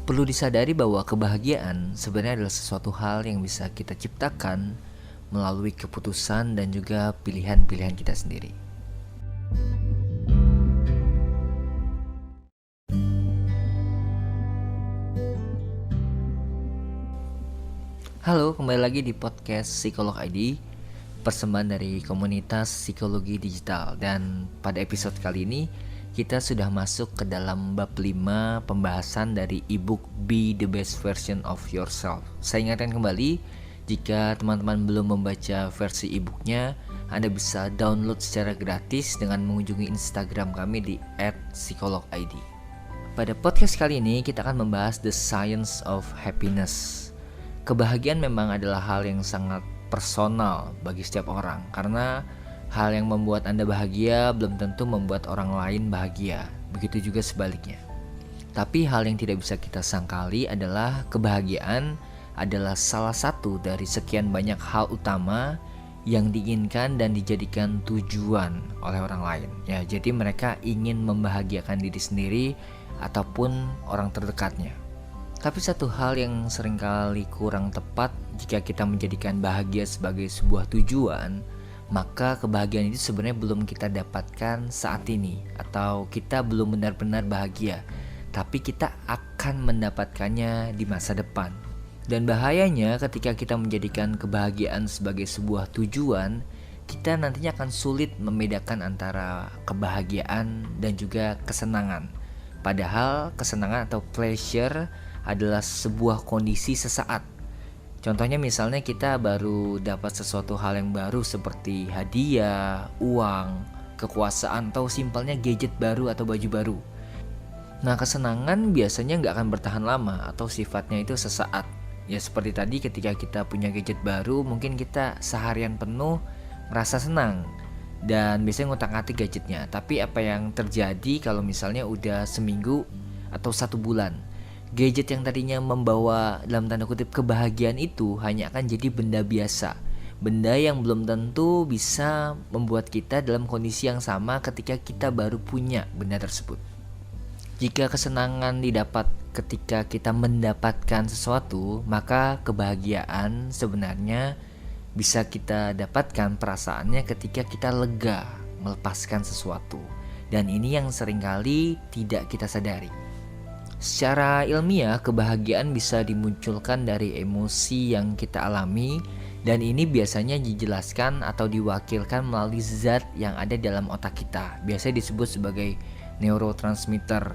Perlu disadari bahwa kebahagiaan sebenarnya adalah sesuatu hal yang bisa kita ciptakan melalui keputusan dan juga pilihan-pilihan kita sendiri. Halo, kembali lagi di podcast Psikolog ID, persembahan dari komunitas psikologi digital. Dan pada episode kali ini kita sudah masuk ke dalam bab 5 pembahasan dari ebook Be the Best Version of Yourself. Saya ingatkan kembali, jika teman-teman belum membaca versi ebooknya, Anda bisa download secara gratis dengan mengunjungi Instagram kami di @psikologid. Pada podcast kali ini kita akan membahas the science of happiness. Kebahagiaan memang adalah hal yang sangat personal bagi setiap orang, karena hal yang membuat Anda bahagia belum tentu membuat orang lain bahagia. Begitu juga sebaliknya. Tapi hal yang tidak bisa kita sangkali adalah kebahagiaan adalah salah satu dari sekian banyak hal utama yang diinginkan dan dijadikan tujuan oleh orang lain. Ya, jadi mereka ingin membahagiakan diri sendiri ataupun orang terdekatnya. Tapi satu hal yang seringkali kurang tepat jika kita menjadikan bahagia sebagai sebuah tujuan, maka kebahagiaan itu sebenarnya belum kita dapatkan saat ini, atau kita belum benar-benar bahagia, tapi kita akan mendapatkannya di masa depan. Dan bahayanya ketika kita menjadikan kebahagiaan sebagai sebuah tujuan, kita nantinya akan sulit membedakan antara kebahagiaan dan juga kesenangan. Padahal kesenangan atau pleasure adalah sebuah kondisi sesaat. Contohnya misalnya kita baru dapat sesuatu hal yang baru seperti hadiah, uang, kekuasaan, atau simpelnya gadget baru atau baju baru. Nah, kesenangan biasanya nggak akan bertahan lama atau sifatnya itu sesaat. Ya seperti tadi, ketika kita punya gadget baru, mungkin kita seharian penuh merasa senang dan biasanya ngutak-ngatik gadgetnya. Tapi apa yang terjadi kalau misalnya udah seminggu atau 1 bulan? Gadget yang tadinya membawa dalam tanda kutip kebahagiaan itu hanya akan jadi benda biasa. Benda yang belum tentu bisa membuat kita dalam kondisi yang sama ketika kita baru punya benda tersebut. Jika kesenangan didapat ketika kita mendapatkan sesuatu, maka kebahagiaan sebenarnya bisa kita dapatkan perasaannya ketika kita lega melepaskan sesuatu. Dan ini yang seringkali tidak kita sadari. Secara ilmiah, kebahagiaan bisa dimunculkan dari emosi yang kita alami, dan ini biasanya dijelaskan atau diwakilkan melalui zat yang ada dalam otak kita. Biasanya disebut sebagai neurotransmitter.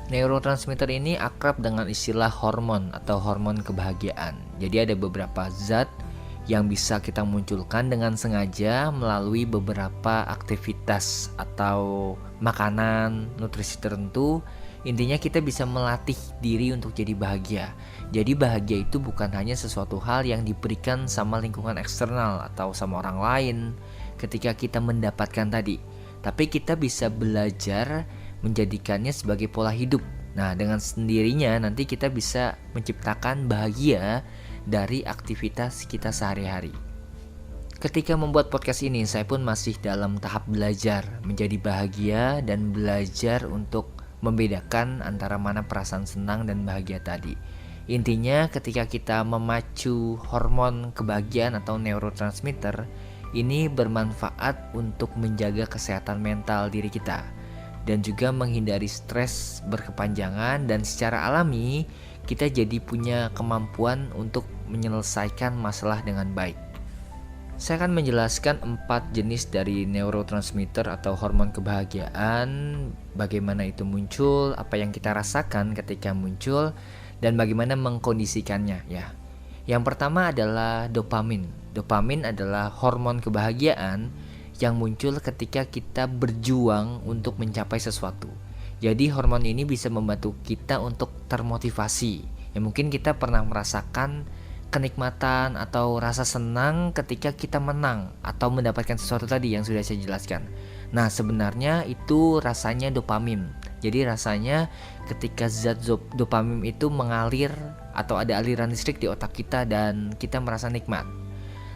Neurotransmitter ini akrab dengan istilah hormon atau hormon kebahagiaan. Jadi ada beberapa zat yang bisa kita munculkan dengan sengaja melalui beberapa aktivitas atau makanan, nutrisi tertentu. Intinya kita bisa melatih diri untuk jadi bahagia. Jadi bahagia itu bukan hanya sesuatu hal yang diberikan sama lingkungan eksternal atau sama orang lain ketika kita mendapatkan tadi. Tapi kita bisa belajar menjadikannya sebagai pola hidup. Nah, dengan sendirinya nanti kita bisa menciptakan bahagia dari aktivitas kita sehari-hari. Ketika membuat podcast ini, saya pun masih dalam tahap belajar menjadi bahagia dan belajar untuk membedakan antara mana perasaan senang dan bahagia tadi. Intinya ketika kita memacu hormon kebahagiaan atau neurotransmitter, ini bermanfaat untuk menjaga kesehatan mental diri kita dan juga menghindari stres berkepanjangan, dan secara alami kita jadi punya kemampuan untuk menyelesaikan masalah dengan baik. Saya akan menjelaskan 4 jenis dari neurotransmitter atau hormon kebahagiaan, bagaimana itu muncul, apa yang kita rasakan ketika muncul, dan bagaimana mengkondisikannya ya. Yang pertama adalah dopamin. Dopamin adalah hormon kebahagiaan yang muncul ketika kita berjuang untuk mencapai sesuatu. Jadi hormon ini bisa membantu kita untuk termotivasi. Ya mungkin kita pernah merasakan kenikmatan atau rasa senang ketika kita menang atau mendapatkan sesuatu tadi yang sudah saya jelaskan. Nah, sebenarnya itu rasanya dopamin. Jadi rasanya ketika zat dopamin itu mengalir atau ada aliran listrik di otak kita dan kita merasa nikmat.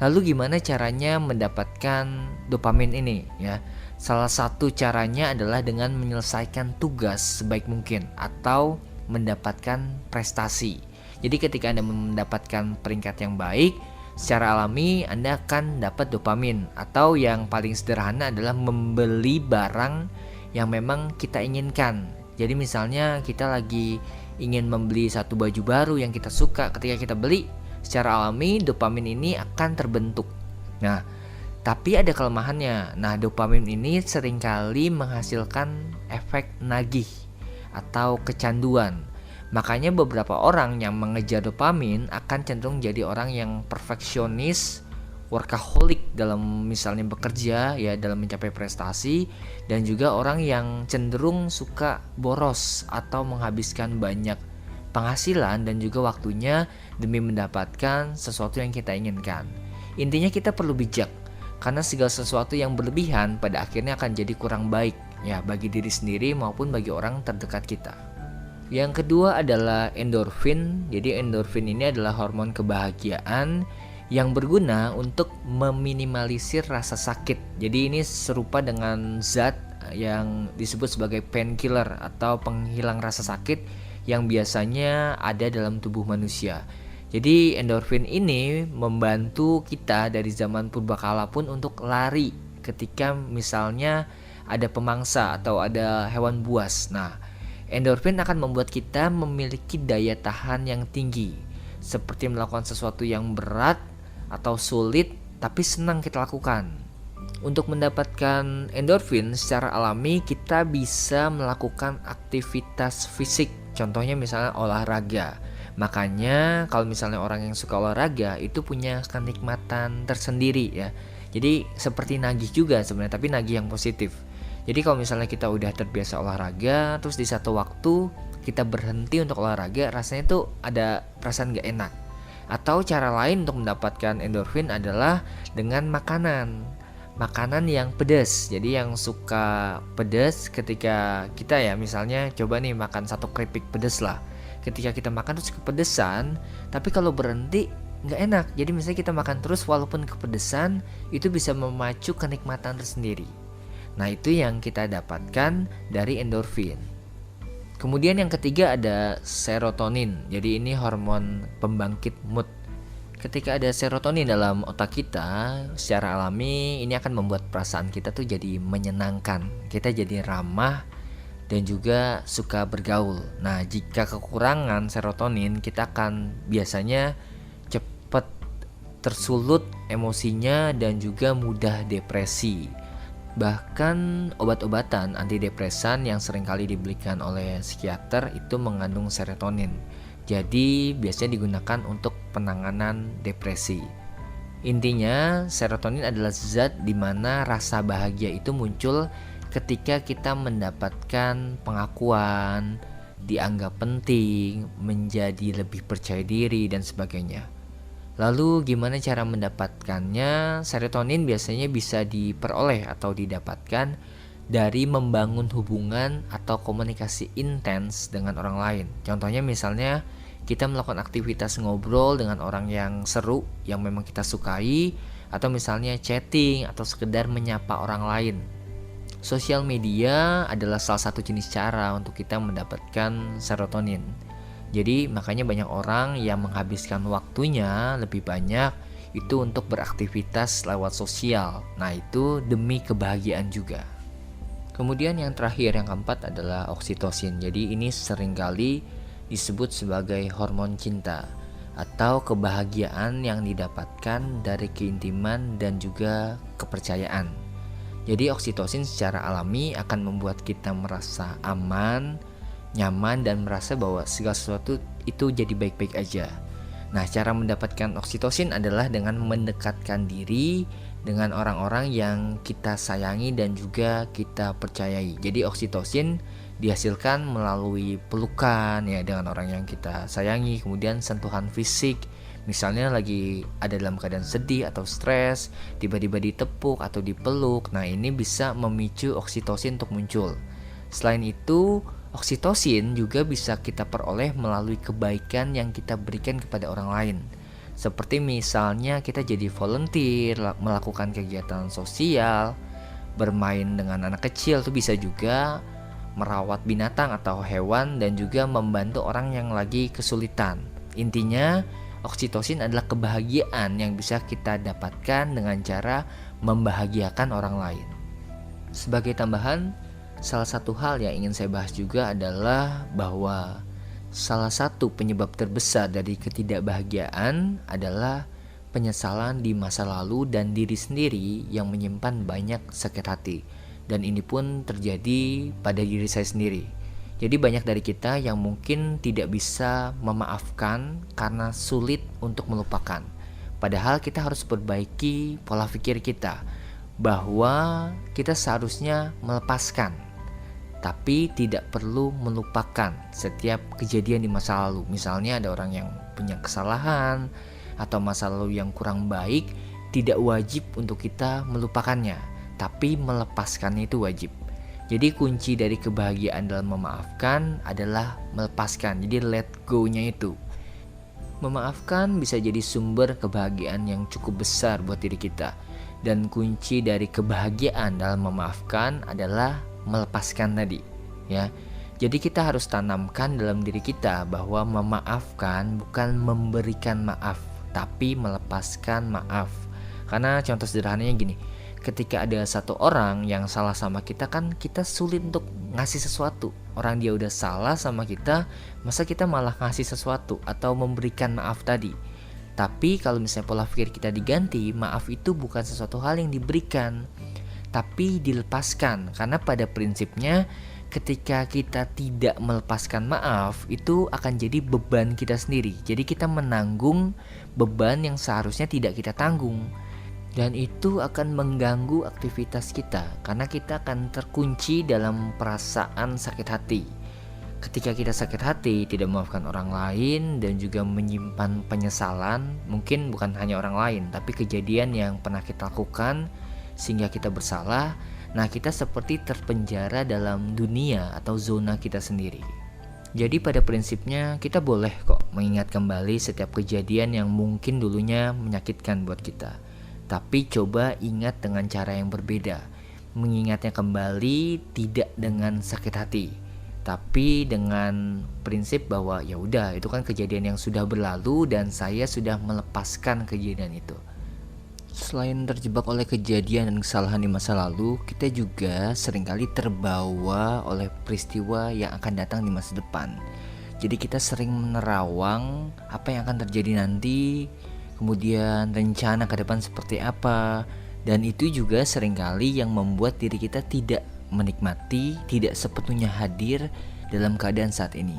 Lalu gimana caranya mendapatkan dopamin ini ya? Salah satu caranya adalah dengan menyelesaikan tugas sebaik mungkin atau mendapatkan prestasi. Jadi ketika Anda mendapatkan peringkat yang baik, secara alami Anda akan dapat dopamin, atau yang paling sederhana adalah membeli barang yang memang kita inginkan. Jadi misalnya kita lagi ingin membeli satu baju baru yang kita suka, ketika kita beli, secara alami dopamin ini akan terbentuk. Nah, tapi ada kelemahannya. Nah, dopamin ini seringkali menghasilkan efek nagih atau kecanduan. Makanya beberapa orang yang mengejar dopamin akan cenderung jadi orang yang perfeksionis, workaholic dalam misalnya bekerja ya, dalam mencapai prestasi, dan juga orang yang cenderung suka boros atau menghabiskan banyak penghasilan dan juga waktunya demi mendapatkan sesuatu yang kita inginkan. Intinya kita perlu bijak, karena segala sesuatu yang berlebihan pada akhirnya akan jadi kurang baik ya, bagi diri sendiri maupun bagi orang terdekat kita. Yang kedua adalah endorfin. Jadi endorfin ini adalah hormon kebahagiaan yang berguna untuk meminimalisir rasa sakit. Jadi ini serupa dengan zat yang disebut sebagai painkiller atau penghilang rasa sakit yang biasanya ada dalam tubuh manusia. Jadi endorfin ini membantu kita dari zaman purbakala pun untuk lari ketika misalnya ada pemangsa atau ada hewan buas. Nah, endorfin akan membuat kita memiliki daya tahan yang tinggi, seperti melakukan sesuatu yang berat atau sulit tapi senang kita lakukan. Untuk mendapatkan endorfin secara alami, kita bisa melakukan aktivitas fisik, contohnya misalnya olahraga. Makanya kalau misalnya orang yang suka olahraga itu punya kenikmatan tersendiri ya. Jadi seperti nagih juga sebenarnya, tapi nagih yang positif. Jadi kalau misalnya kita udah terbiasa olahraga, terus di satu waktu kita berhenti untuk olahraga, rasanya tuh ada perasaan gak enak. Atau cara lain untuk mendapatkan endorfin adalah dengan makanan yang pedas. Jadi yang suka pedas, ketika kita ya misalnya coba nih makan satu keripik pedas lah, ketika kita makan terus kepedesan, tapi kalau berhenti nggak enak. Jadi misalnya kita makan terus walaupun kepedesan, itu bisa memacu kenikmatan tersendiri. Nah, itu yang kita dapatkan dari endorfin. Kemudian yang ketiga ada serotonin. Jadi ini hormon pembangkit mood. Ketika ada serotonin dalam otak kita, secara alami ini akan membuat perasaan kita tuh jadi menyenangkan. Kita jadi ramah dan juga suka bergaul. Nah, jika kekurangan serotonin, kita akan biasanya cepat tersulut emosinya dan juga mudah depresi. Bahkan obat-obatan antidepresan yang seringkali diberikan oleh psikiater itu mengandung serotonin. Jadi biasanya digunakan untuk penanganan depresi. Intinya, serotonin adalah zat di mana rasa bahagia itu muncul ketika kita mendapatkan pengakuan, dianggap penting, menjadi lebih percaya diri, dan sebagainya. Lalu gimana cara mendapatkannya? Serotonin biasanya bisa diperoleh atau didapatkan dari membangun hubungan atau komunikasi intens dengan orang lain. Contohnya misalnya kita melakukan aktivitas ngobrol dengan orang yang seru, yang memang kita sukai, atau misalnya chatting atau sekedar menyapa orang lain. Sosial media adalah salah satu jenis cara untuk kita mendapatkan serotonin. Jadi makanya banyak orang yang menghabiskan waktunya lebih banyak itu untuk beraktivitas lewat sosial. Nah, itu demi kebahagiaan juga. Kemudian yang terakhir, yang keempat adalah oksitosin. Jadi ini seringkali disebut sebagai hormon cinta atau kebahagiaan yang didapatkan dari keintiman dan juga kepercayaan. Jadi oksitosin secara alami akan membuat kita merasa aman, nyaman, dan merasa bahwa segala sesuatu itu jadi baik-baik aja. Nah, cara mendapatkan oksitosin adalah dengan mendekatkan diri dengan orang-orang yang kita sayangi dan juga kita percayai. Jadi oksitosin dihasilkan melalui pelukan ya dengan orang yang kita sayangi, kemudian sentuhan fisik. Misalnya lagi ada dalam keadaan sedih atau stres, tiba-tiba ditepuk atau dipeluk. Nah, ini bisa memicu oksitosin untuk muncul. Selain itu, oksitosin juga bisa kita peroleh melalui kebaikan yang kita berikan kepada orang lain. Seperti misalnya kita jadi volunteer, melakukan kegiatan sosial, bermain dengan anak kecil, itu bisa juga merawat binatang atau hewan, dan juga membantu orang yang lagi kesulitan. Intinya, oksitosin adalah kebahagiaan yang bisa kita dapatkan dengan cara membahagiakan orang lain. Sebagai tambahan, salah satu hal yang ingin saya bahas juga adalah bahwa salah satu penyebab terbesar dari ketidakbahagiaan adalah penyesalan di masa lalu dan diri sendiri yang menyimpan banyak sakit hati. Dan ini pun terjadi pada diri saya sendiri. Jadi banyak dari kita yang mungkin tidak bisa memaafkan karena sulit untuk melupakan. Padahal kita harus perbaiki pola pikir kita bahwa kita seharusnya melepaskan, tapi tidak perlu melupakan setiap kejadian di masa lalu. Misalnya ada orang yang punya kesalahan atau masa lalu yang kurang baik, tidak wajib untuk kita melupakannya, tapi melepaskannya itu wajib. Jadi kunci dari kebahagiaan dalam memaafkan adalah melepaskan. Jadi let go-nya itu. Memaafkan bisa jadi sumber kebahagiaan yang cukup besar buat diri kita. Dan kunci dari kebahagiaan dalam memaafkan adalah melepaskan tadi, ya. Jadi kita harus tanamkan dalam diri kita bahwa memaafkan bukan memberikan maaf, tapi melepaskan maaf. Karena contoh sederhananya gini, ketika ada satu orang yang salah sama kita, kan kita sulit untuk ngasih sesuatu. Orang dia udah salah sama kita, masa kita malah ngasih sesuatu atau memberikan maaf tadi. Tapi kalau misalnya pola pikir kita diganti, maaf itu bukan sesuatu hal yang diberikan, tapi dilepaskan. Karena pada prinsipnya ketika kita tidak melepaskan maaf, itu akan jadi beban kita sendiri. Jadi kita menanggung beban yang seharusnya tidak kita tanggung. Dan itu akan mengganggu aktivitas kita, karena kita akan terkunci dalam perasaan sakit hati. Ketika kita sakit hati, tidak memaafkan orang lain, dan juga menyimpan penyesalan, mungkin bukan hanya orang lain, tapi kejadian yang pernah kita lakukan sehingga kita bersalah. Nah, kita seperti terpenjara dalam dunia atau zona kita sendiri. Jadi pada prinsipnya kita boleh kok mengingat kembali setiap kejadian yang mungkin dulunya menyakitkan buat kita. Tapi coba ingat dengan cara yang berbeda. Mengingatnya kembali tidak dengan sakit hati, tapi dengan prinsip bahwa ya udah, itu kan kejadian yang sudah berlalu dan saya sudah melepaskan kejadian itu. Selain terjebak oleh kejadian dan kesalahan di masa lalu, kita juga seringkali terbawa oleh peristiwa yang akan datang di masa depan. Jadi kita sering menerawang apa yang akan terjadi nanti, kemudian rencana ke depan seperti apa, dan itu juga seringkali yang membuat diri kita tidak menikmati, tidak sepenuhnya hadir dalam keadaan saat ini.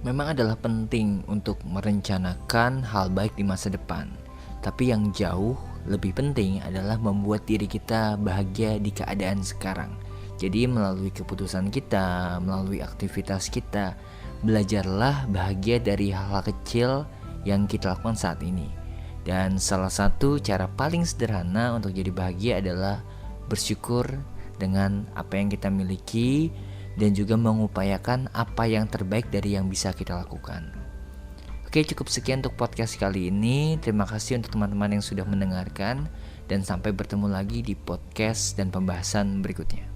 Memang adalah penting untuk merencanakan hal baik di masa depan, tapi yang jauh lebih penting adalah membuat diri kita bahagia di keadaan sekarang. Jadi melalui keputusan kita, melalui aktivitas kita, belajarlah bahagia dari hal-hal kecil yang kita lakukan saat ini. Dan salah satu cara paling sederhana untuk jadi bahagia adalah bersyukur dengan apa yang kita miliki dan juga mengupayakan apa yang terbaik dari yang bisa kita lakukan. Oke, cukup sekian untuk podcast kali ini. Terima kasih untuk teman-teman yang sudah mendengarkan, dan sampai bertemu lagi di podcast dan pembahasan berikutnya.